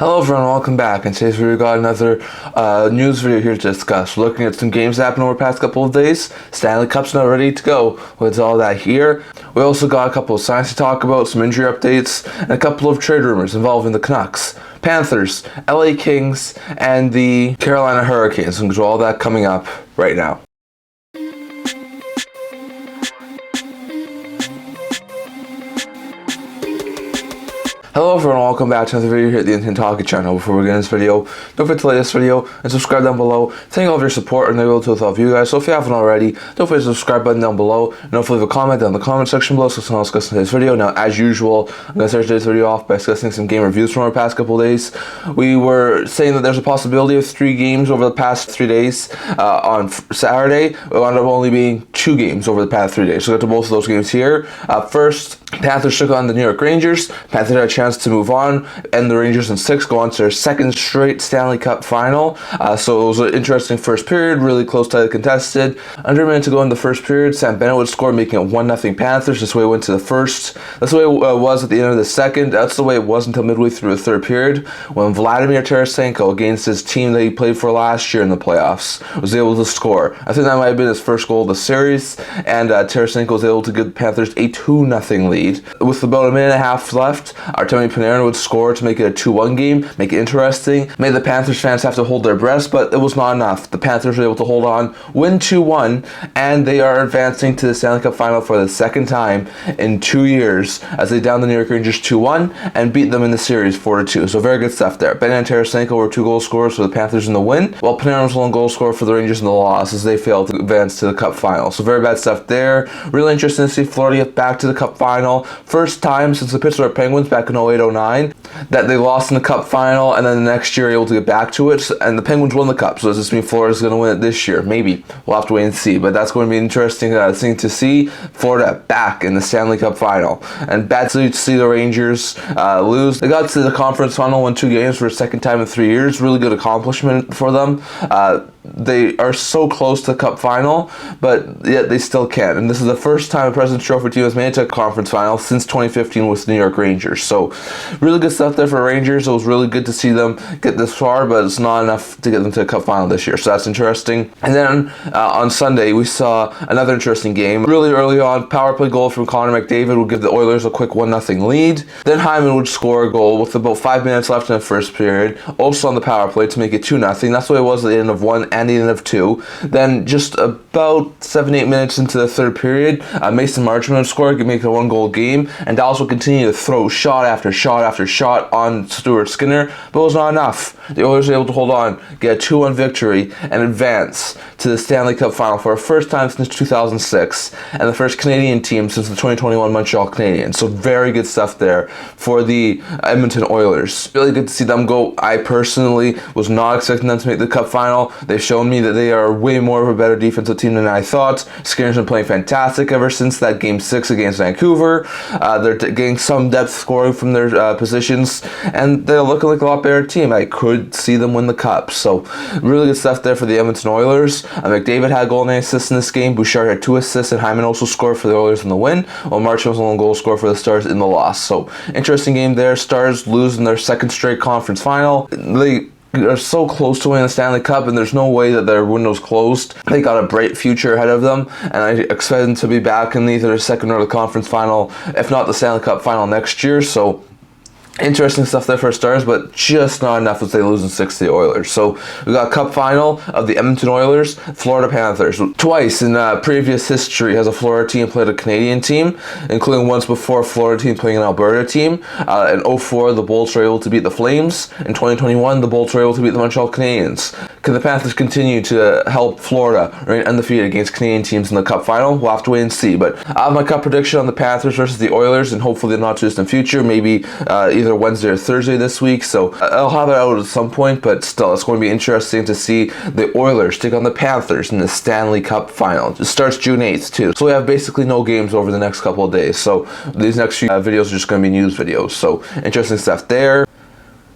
Hello everyone, welcome back. In today's video we got another news video here to discuss. We're looking at some games that happened over the past couple of days. Stanley Cup's not ready to go with all that here. We also got a couple of signs to talk about, some injury updates, and a couple of trade rumors involving the Canucks, Panthers, LA Kings, and the Carolina Hurricanes. And all that coming up right now. Hello everyone, welcome back to another video here at the Intent Talkie channel. Before we get into this video, don't forget to like this video and subscribe down below. Thank you all for your support and the will to all of you guys. So if you haven't already, don't forget to subscribe button down below and don't forget to leave a comment down in the comment section below so someone else discuss today's video. Now, as usual, I'm going to start today's video off by discussing some game reviews from our past couple of days. We were saying that there's a possibility of 3 games over the past 3 days. On Saturday, it wound up only being 2 games over the past 3 days. So we'll get to both of those games here. First, Panthers took on the New York Rangers. Panthers had a chance to move on, and the Rangers in 6 go on to their second straight Stanley Cup Final. So it was an interesting first period, really close, tightly contested. Under a minute to go in the first period, Sam Bennett would score, making it 1-0 Panthers. This way it went to the first. That's the way it was at the end of the second. That's the way it was until midway through the third period, when Vladimir Tarasenko, against his team that he played for last year in the playoffs, was able to score. I think that might have been his first goal of the series, and Tarasenko was able to give the Panthers a 2-0 lead. With about a minute and a half left, Artemi Panarin would score to make it a 2-1 game, make it interesting, made the Panthers fans have to hold their breaths, but it was not enough. The Panthers were able to hold on, win 2-1, and they are advancing to the Stanley Cup Final for the second time in 2 years, as they downed the New York Rangers 2-1 and beat them in the series 4-2. So very good stuff there. Bennett and Tarasenko were 2 goal scorers for the Panthers in the win, while Panarin was 1 goal scorer for the Rangers in the loss, as they failed to advance to the Cup Final. So very bad stuff there. Really interesting to see Florida get back to the Cup Final. First time since the Pittsburgh Penguins back in 08-09 that they lost in the Cup Final, and then the next year able to get back to it, and the Penguins won the Cup. So does this mean Florida's going to win it this year? Maybe. We'll have to wait and see, but that's going to be an interesting thing to see. Florida back in the Stanley Cup Final. And bad to see the Rangers lose. They got to the conference final, won 2 games for the second time in 3 years. Really good accomplishment for them. They are so close to the Cup Final, but yet they still can't. And this is the first time a President's Trophy team has made it to a conference final since 2015 with the New York Rangers. So really good stuff there for Rangers. It was really good to see them get this far, but it's not enough to get them to a Cup Final this year. So that's interesting. And then on Sunday, we saw another interesting game. Really early on, power play goal from Connor McDavid would give the Oilers a quick 1-0 lead. Then Hyman would score a goal with about 5 minutes left in the first period, also on the power play to make it 2-0. That's the way it was at the end of 1 and the end of 2. Then just about 7-8 minutes into the third period, Mason Marchment would score, make it a 1-goal game, and Dallas would continue to throw shot after shot after shot on Stuart Skinner, but it was not enough. The Oilers were able to hold on, get a 2-1 victory, and advance to the Stanley Cup Final for the first time since 2006, and the first Canadian team since the 2021 Montreal Canadiens. So very good stuff there for the Edmonton Oilers. Really good to see them go. I personally was not expecting them to make the Cup Final. They've shown me that they are way more of a better defensive team than I thought. Skinner's been playing fantastic ever since that Game 6 against Vancouver. They're getting some depth scoring from their positions, and they're looking like a lot better team. I could see them win the Cup. So really good stuff there for the Edmonton Oilers. McDavid had a goal and an assist in this game. Bouchard had 2 assists, and Hyman also scored for the Oilers in the win, while Marchment was a 1 goal scorer for the Stars in the loss. So interesting game there. Stars losing their second straight conference final. They are so close to winning the Stanley Cup, and there's no way that their window's closed. They got a bright future ahead of them, and I expect them to be back in either the second or the conference final, if not the Stanley Cup Final next year. So interesting stuff there for Stars, but just not enough as they lose in 6 to the Oilers. So we got a Cup Final of the Edmonton Oilers, Florida Panthers. Twice in previous history has a Florida team played a Canadian team, including once before a Florida team playing an Alberta team. In 2004, the Bolts were able to beat the Flames. In 2021, the Bolts were able to beat the Montreal Canadiens. Can the Panthers continue to help Florida remain undefeated against Canadian teams in the Cup Final? We'll have to wait and see. But I have my Cup prediction on the Panthers versus the Oilers, and hopefully in the not too distant future, maybe either Wednesday or Thursday this week. So I'll have it out at some point, but still, it's going to be interesting to see the Oilers take on the Panthers in the Stanley Cup Final. It starts June 8th too. So we have basically no games over the next couple of days. So these next few videos are just going to be news videos. So interesting stuff there.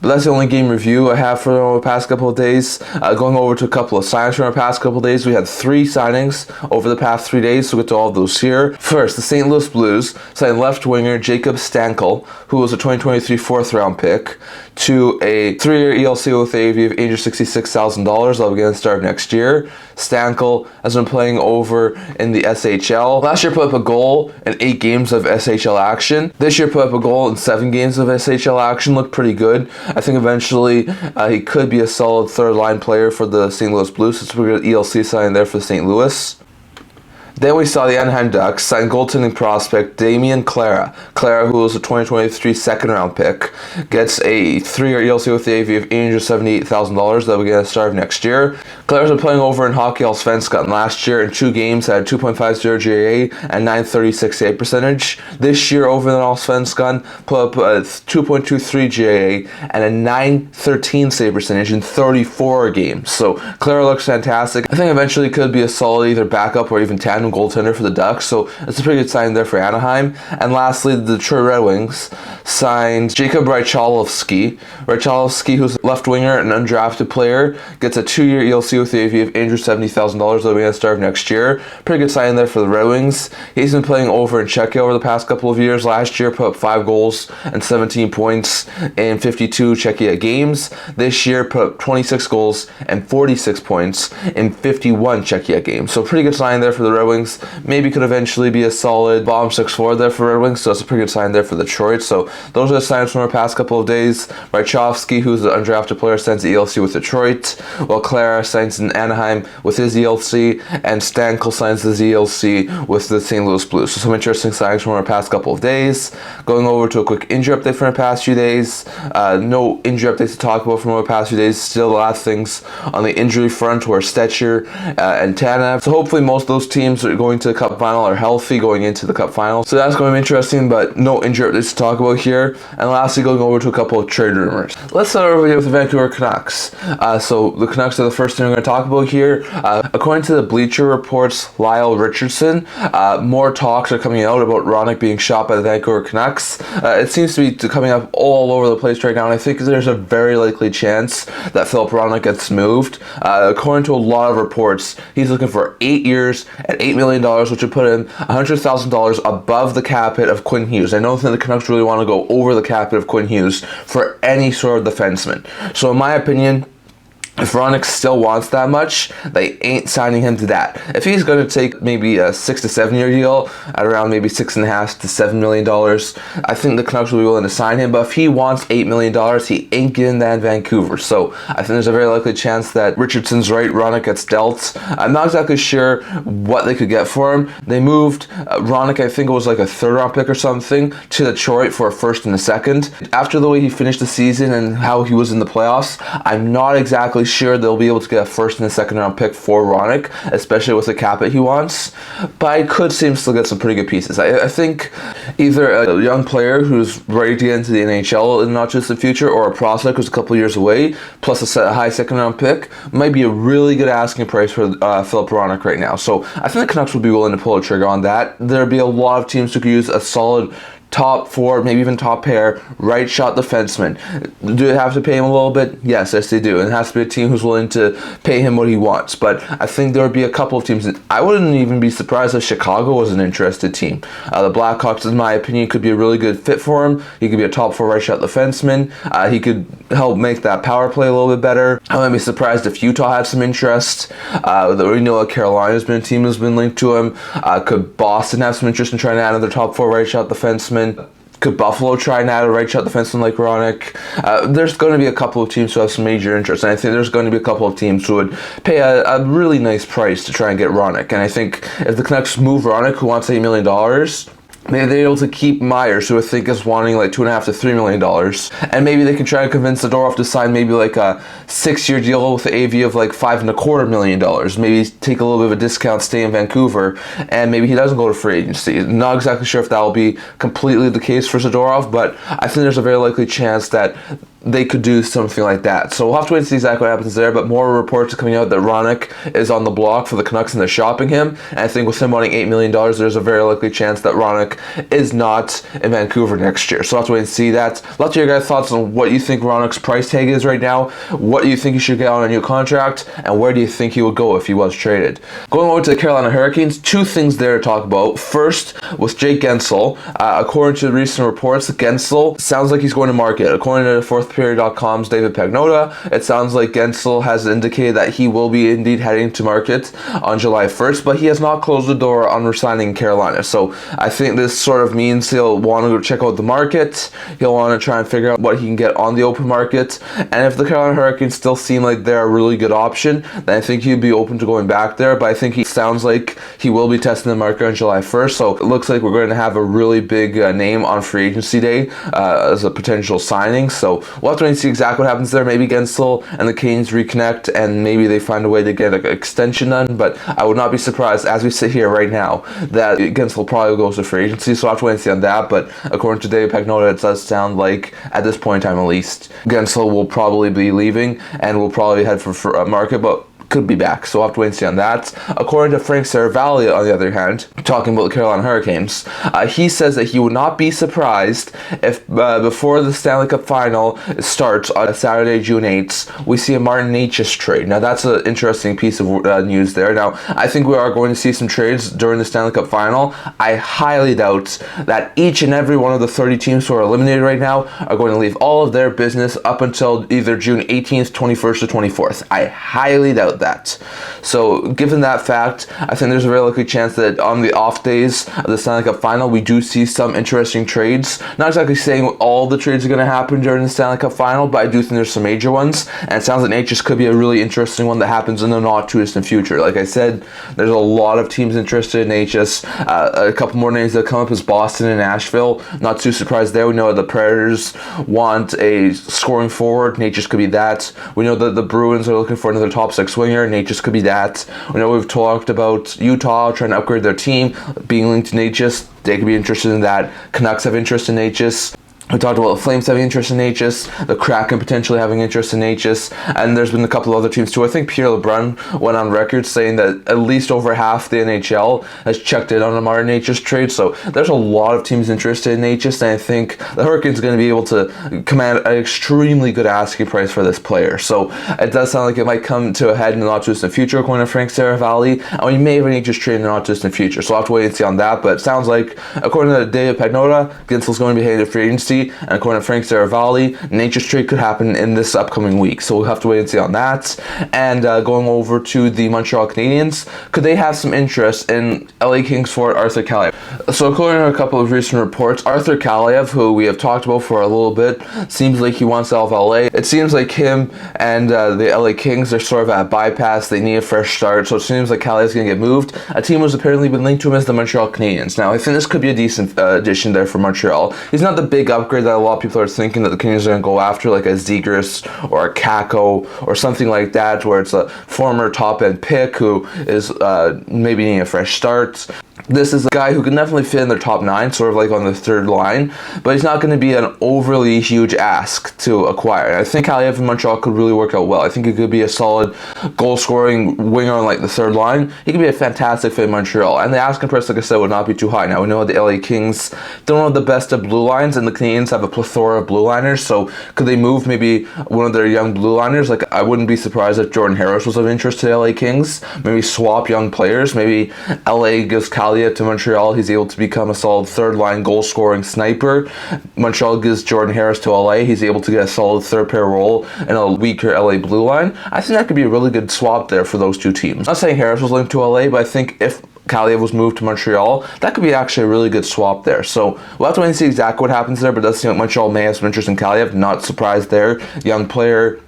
But that's the only game review I have for the past couple of days. Going over to a couple of signings from our past couple of days. We had 3 signings over the past 3 days, so we'll get to all of those here. First, the St. Louis Blues signed left winger Jacob Stancl, who was a 2023 4th round pick, to a 3-year ELC with AAV of $866,000. That'll begin at the start of next year. Stancl has been playing over in the SHL. Last year put up a goal in 8 games of SHL action. This year put up a goal in 7 games of SHL action. Looked pretty good. I think eventually he could be a solid 3rd line player for the St. Louis Blues. It's a good ELC sign there for St. Louis. Then we saw the Anaheim Ducks sign goaltending prospect Damian Clara. Clara, who was a 2023 2nd-round pick, gets a 3-year ELC with the AV of $878,000 that will get at the start of next year. Clara's been playing over in Hockey Allsvenskan last year in 2 games, had 2.50 GAA and .936 save percentage. This year over in Allsvenskan, put up a 2.23 GAA and a .913 save percentage in 34 games. So Clara looks fantastic. I think eventually could be a solid either backup or even tandem goaltender for the Ducks, so it's a pretty good sign there for Anaheim. And lastly, the Detroit Red Wings signed Jacob Rychalovsky. Rychalovsky, who's a left winger and undrafted player, gets a 2-year ELC with the AV of $870,000 that'll be at the start of next year. Pretty good sign there for the Red Wings. He's been playing over in Czechia over the past couple of years. Last year put up 5 goals and 17 points in 52 Czechia games. This year put up 26 goals and 46 points in 51 Czechia games. So pretty good sign there for the Red Wings. Maybe could eventually be a solid bottom 6 forward there for Red Wings, so that's a pretty good sign there for Detroit. So those are the signs from our past couple of days. Rychovsky, who's an undrafted player, signs the ELC with Detroit, while Clara signs in Anaheim with his ELC, and Stancl signs his ELC with the St. Louis Blues. So some interesting signs from our past couple of days. Going over to a quick injury update from our past few days. No injury updates to talk about from our past few days. Still a lot of things on the injury front were Stetcher and Tanev. So hopefully most of those teams that are going to the Cup Final are healthy going into the Cup Final. So that's going to be interesting, but no injury updates to talk about here. And lastly, going over to a couple of trade rumors. Let's start over here with the Vancouver Canucks. So the Canucks are the first thing we're going to talk about here. According to the Bleacher Report's Lyle Richardson, more talks are coming out about Hronek being shot by the Vancouver Canucks. It seems to be coming up all over the place right now, and I think there's a very likely chance that Philip Hronek gets moved. According to a lot of reports, he's looking for 8 years at $8 million, which would put him $100,000 above the cap hit of Quinn Hughes. I don't think the Canucks really want to go over the cap hit of Quinn Hughes for any sort of defenseman. So in my opinion, if Hronek still wants that much, they ain't signing him to that. If he's going to take maybe a 6 to 7 year deal at around maybe $6.5 to $7 million, I think the Canucks will be willing to sign him. But if he wants $8 million, he ain't getting that in Vancouver. So I think there's a very likely chance that Richardson's right, Hronek gets dealt. I'm not exactly sure what they could get for him. They moved Hronek, I think it was like a 3rd round pick or something, to Detroit for a 1st and a 2nd. After the way he finished the season and how he was in the playoffs, I'm not exactly sure they'll be able to get a 1st and a 2nd round pick for Hronek, especially with the cap that he wants. But I could see him still get some pretty good pieces. I think either a young player who's ready to get into the NHL in not just the future, or a prospect who's a couple years away, plus a high 2nd round pick, might be a really good asking price for Philip Hronek right now. So I think the Canucks would be willing to pull a trigger on that. There'd be a lot of teams who could use a solid top 4, maybe even top pair, right shot defenseman. Do they have to pay him a little bit? Yes, they do. And it has to be a team who's willing to pay him what he wants. But I think there would be a couple of teams. I wouldn't even be surprised if Chicago was an interested team. The Blackhawks, in my opinion, could be a really good fit for him. He could be a top 4 right shot defenseman. He could help make that power play a little bit better. I wouldn't be surprised if Utah had some interest. We know that Carolina's been a team who's been linked to him. Could Boston have some interest in trying to add another top 4 right shot defenseman? Could Buffalo try and add a right shot defenseman like Hronek? There's going to be a couple of teams who have some major interest, and I think there's going to be a couple of teams who would pay a really nice price to try and get Hronek. And I think if the Canucks move Hronek, who wants $8 million, maybe they're able to keep Myers, who I think is wanting like $2.5 to $3 million, and maybe they can try and convince Zadorov to sign maybe like a 6-year deal with the AV of like $5.25 million. Maybe take a little bit of a discount, stay in Vancouver, and maybe he doesn't go to free agency. Not exactly sure if that will be completely the case for Zadorov, but I think there's a very likely chance that they could do something like that. So we'll have to wait and see exactly what happens there, but more reports are coming out that Hronek is on the block for the Canucks and they're shopping him. And I think with him wanting $8 million, there's a very likely chance that Hronek is not in Vancouver next year. So we'll have to wait and see that. Lots of your guys' thoughts on what you think Hronek's price tag is right now, what do you think he should get on a new contract, and where do you think he would go if he was traded. Going over to the Carolina Hurricanes, two things there to talk about. First, with Jake Guentzel, according to recent reports, Guentzel sounds like he's going to market. According to fourthperiod.com's David Pagnotta, it sounds like Guentzel has indicated that he will be indeed heading to market on July 1st, but he has not closed the door on resigning Carolina. So I think this sort of means he'll want to go check out the market. He'll want to try and figure out what he can get on the open market. And if the Carolina Hurricanes still seem like they're a really good option, then I think he'd be open to going back there. But I think he sounds like he will be testing the market on July 1st. So it looks like we're going to have a really big name on free agency day as a potential signing. So we'll have to wait and see exactly what happens there. Maybe Guentzel and the Canes reconnect and maybe they find a way to get an extension done. But I would not be surprised, as we sit here right now, that Guentzel probably goes to free agency. So I'll have to wait and see on that. But according to David Pagnotta, it does sound like, at this point in time at least, Guentzel will probably be leaving and will probably head for a market, but could be back. So we'll have to wait and see on that. According to Frank Saravalli, on the other hand, talking about the Carolina Hurricanes, he says that he would not be surprised if before the Stanley Cup Final starts on Saturday, June 8th, we see a Martin Necas trade. Now that's an interesting piece of news there. Now I think we are going to see some trades during the Stanley Cup Final. I highly doubt that each and every one of the 30 teams who are eliminated right now are going to leave all of their business up until either June 18th, 21st, or 24th. I highly doubt that. So given that fact, I think there's a very likely chance that on the off days of the Stanley Cup Final, we do see some interesting trades. Not exactly saying all the trades are going to happen during the Stanley Cup Final, but I do think there's some major ones, and it sounds like Necas could be a really interesting one that happens in the not too distant future. Like I said, there's a lot of teams interested in Necas. A couple more names that come up is Boston and Nashville. Not too surprised there. We know the Predators want a scoring forward. Necas could be that. We know that the Bruins are looking for another top six winger. Necas could be that. We know we've talked about Utah trying to upgrade their team, being linked to Necas. They could be interested in that. Canucks have interest in Necas. We talked about the Flames having interest in Necas, the Kraken potentially having interest in Necas, and there's been a couple of other teams too. I think Pierre LeBrun went on record saying that at least over half the NHL has checked in on a Martin Necas trade, so there's a lot of teams interested in Necas, and I think the Hurricanes are going to be able to command an extremely good asking price for this player. So it does sound like it might come to a head in the not too distant future, according to Frank Saravalli, and we may have a Necas trade in the not too distant future, so I'll have to wait and see on that, but it sounds like, according to David Pagnotta, Guentzel's going to be heading to free agency, and according to Frank Saravalli, Necas trade could happen in this upcoming week. So we'll have to wait and see on that. And going over to the Montreal Canadiens, could they have some interest in LA Kings forward Arthur Kailyev? So according to a couple of recent reports, Arthur Kailyev, who we have talked about for a little bit, seems like he wants out of LA. It seems like him and the LA Kings are sort of at a bypass. They need a fresh start. So it seems like Kaileyev's going to get moved. A team was apparently been linked to him as the Montreal Canadiens. Now I think this could be a decent addition there for Montreal. He's not the big upgrade that a lot of people are thinking that the Canadiens are going to go after, like a Zegras or a Kako or something like that, where it's a former top-end pick who is maybe needing a fresh start. This is a guy who can definitely fit in their top 9, sort of like on the third line, but he's not going to be an overly huge ask to acquire. I think Kailyev in Montreal could really work out well. I think he could be a solid goal-scoring winger on like the third line. He could be a fantastic fit in Montreal, and the asking price, like I said, would not be too high. Now we know the LA Kings don't have the best of blue lines, and the Canadiens have a plethora of blue liners. So could they move maybe one of their young blue liners? Like I wouldn't be surprised if Jordan Harris was of interest to the LA Kings. Maybe swap young players. Maybe LA gives Kailyev to Montreal, he's able to become a solid third line goal scoring sniper. Montreal gives Jordan Harris to LA, he's able to get a solid third pair role in a weaker LA blue line. I think that could be a really good swap there for those two teams. I'm not saying Harris was linked to LA, but I think if Kailyev was moved to Montreal, that could be actually a really good swap there. So we'll have to wait and see exactly what happens there, but it does seem like Montreal may have some interest in Kailyev. Not surprised there. Young player,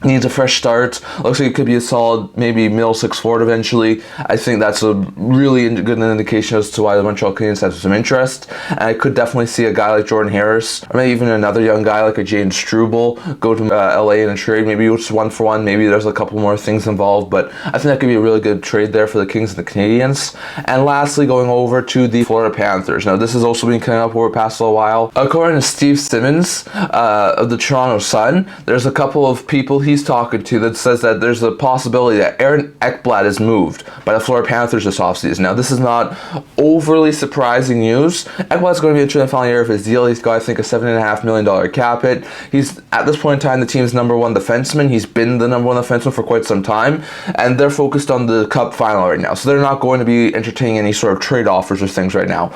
needs a fresh start. Looks like it could be a solid, maybe middle six forward eventually. I think that's a really good indication as to why the Montreal Canadiens have some interest. And I could definitely see a guy like Jordan Harris, or maybe even another young guy like a Jaden Struble go to LA in a trade. Maybe it's 1-for-1. Maybe there's a couple more things involved, but I think that could be a really good trade there for the Kings and the Canadiens. And lastly, going over to the Florida Panthers. Now, this has also been coming up over the past little while. According to Steve Simmons of the Toronto Sun, there's a couple of people he's talking to that says that there's a possibility that Aaron Ekblad is moved by the Florida Panthers this offseason. Now, this is not overly surprising news. Ekblad's going to be entering the final year of his deal. He's got, I think, a $7.5 million cap hit. He's, at this point in time, the team's number one defenseman. He's been the number one defenseman for quite some time, and they're focused on the Cup Final right now. So they're not going to be entertaining any sort of trade offers or things right now.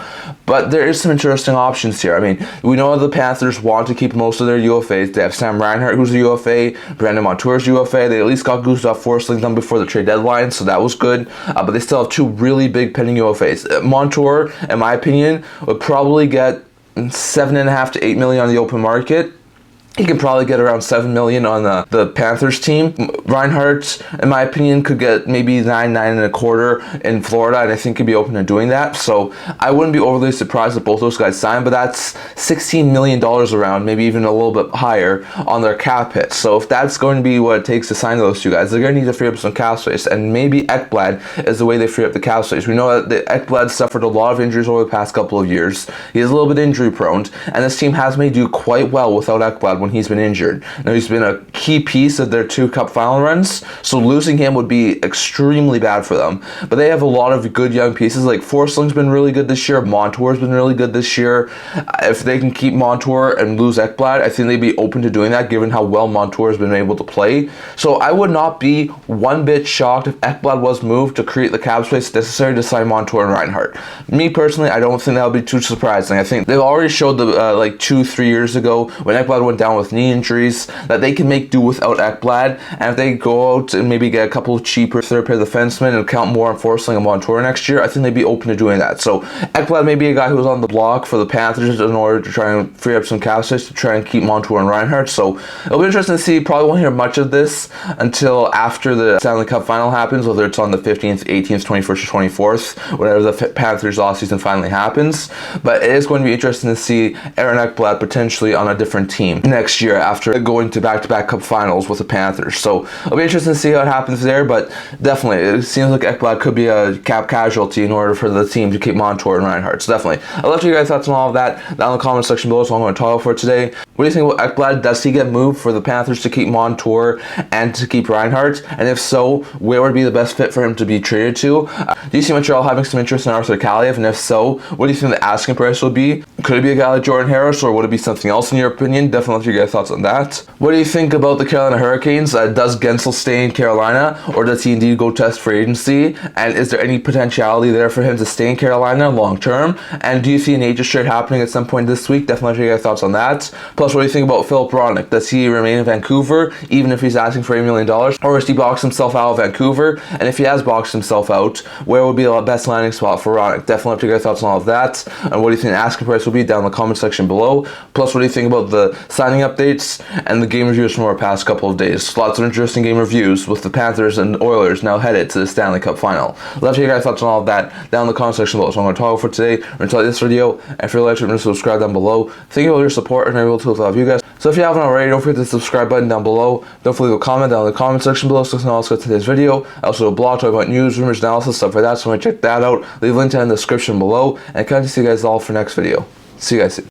But there is some interesting options here. I mean, we know the Panthers want to keep most of their UFAs. They have Sam Reinhart, who's a UFA, Brandon Montour's UFA. They at least got Gustav Forsling done before the trade deadline, so that was good. But they still have two really big pending UFAs. Montour, in my opinion, would probably get $7.5 to $8 million on the open market. He can probably get around $7 million on the Panthers team. Reinhardt, in my opinion, could get maybe $9.25 in Florida, and I think he'd be open to doing that. So I wouldn't be overly surprised if both those guys sign, but that's $16 million around, maybe even a little bit higher on their cap hit. So if that's going to be what it takes to sign those two guys, they're going to need to free up some cap space, and maybe Ekblad is the way they free up the cap space. We know that Ekblad suffered a lot of injuries over the past couple of years. He is a little bit injury prone, and this team has made do quite well without Ekblad when he's been injured. Now, he's been a key piece of their 2 Cup Final runs, so losing him would be extremely bad for them. But they have a lot of good young pieces. Like Forsling's been really good this year. Montour's been really good this year. If they can keep Montour and lose Ekblad, I think they'd be open to doing that, given how well Montour has been able to play. So I would not be one bit shocked if Ekblad was moved to create the cap space necessary to sign Montour and Reinhart. Me personally, I don't think that would be too surprising. I think they've already showed the like 2-3 years ago when Ekblad went down with knee injuries that they can make do without Ekblad, and if they go out and maybe get a couple of cheaper third pair defensemen and count more on Forsling and Montour next year, I think they'd be open to doing that. So Ekblad may be a guy who's on the block for the Panthers in order to try and free up some cap space to try and keep Montour and Reinhart. So it'll be interesting to see. Probably won't hear much of this until after the Stanley Cup Final happens, whether it's on the 15th, 18th, 21st, or 24th, whenever the Panthers offseason finally happens. But it is going to be interesting to see Aaron Ekblad potentially on a different team next year after going to back-to-back Cup Finals with the Panthers. So it'll be interesting to see how it happens there, but definitely it seems like Ekblad could be a cap casualty in order for the team to keep Montour and Reinhart. So definitely, I'll let you guys thoughts on all of that down in the comment section below. So I'm going to talk for today. What do you think about Ekblad? Does he get moved for the Panthers to keep Montour and to keep Reinhart? And if so, where would be the best fit for him to be traded to? Do you see Montreal having some interest in Arthur Kailyev? And if so, what do you think the asking price will be? Could it be a guy like Jordan Harris, or would it be something else in your opinion? Definitely let you guys thoughts on that. What do you think about the Carolina Hurricanes? Does Guentzel stay in Carolina, or does he indeed go test free agency? And is there any potentiality there for him to stay in Carolina long term? And do you see an agent trade happening at some point this week? Definitely let you guys thoughts on that. Plus, what do you think about Philip Hronek? Does he remain in Vancouver even if he's asking for $8 million, or has he boxed himself out of Vancouver? And if he has boxed himself out, where would be the best landing spot for Hronek? Definitely let you guys thoughts on all of that. And what do you think the asking price will be down in the comment section below? Plus, what do you think about the signing updates and the game reviews from our past couple of days? Lots of interesting game reviews with the Panthers and Oilers now headed to the Stanley Cup Final. Let you guys thoughts on all of that down in the comment section below. So I'm going to talk for today. We're going to like this video, and if you're like it, subscribe down below. Thank you for your support, and I will love you guys. So if you haven't already, don't forget the subscribe button down below. Don't forget to leave a comment down in the comment section below so you can also get today's video. I also do a blog talking about news, rumors, analysis, stuff like that. So I'm going to check that out. Leave a link down in the description below, and I can't see you guys all for next video. See you guys soon.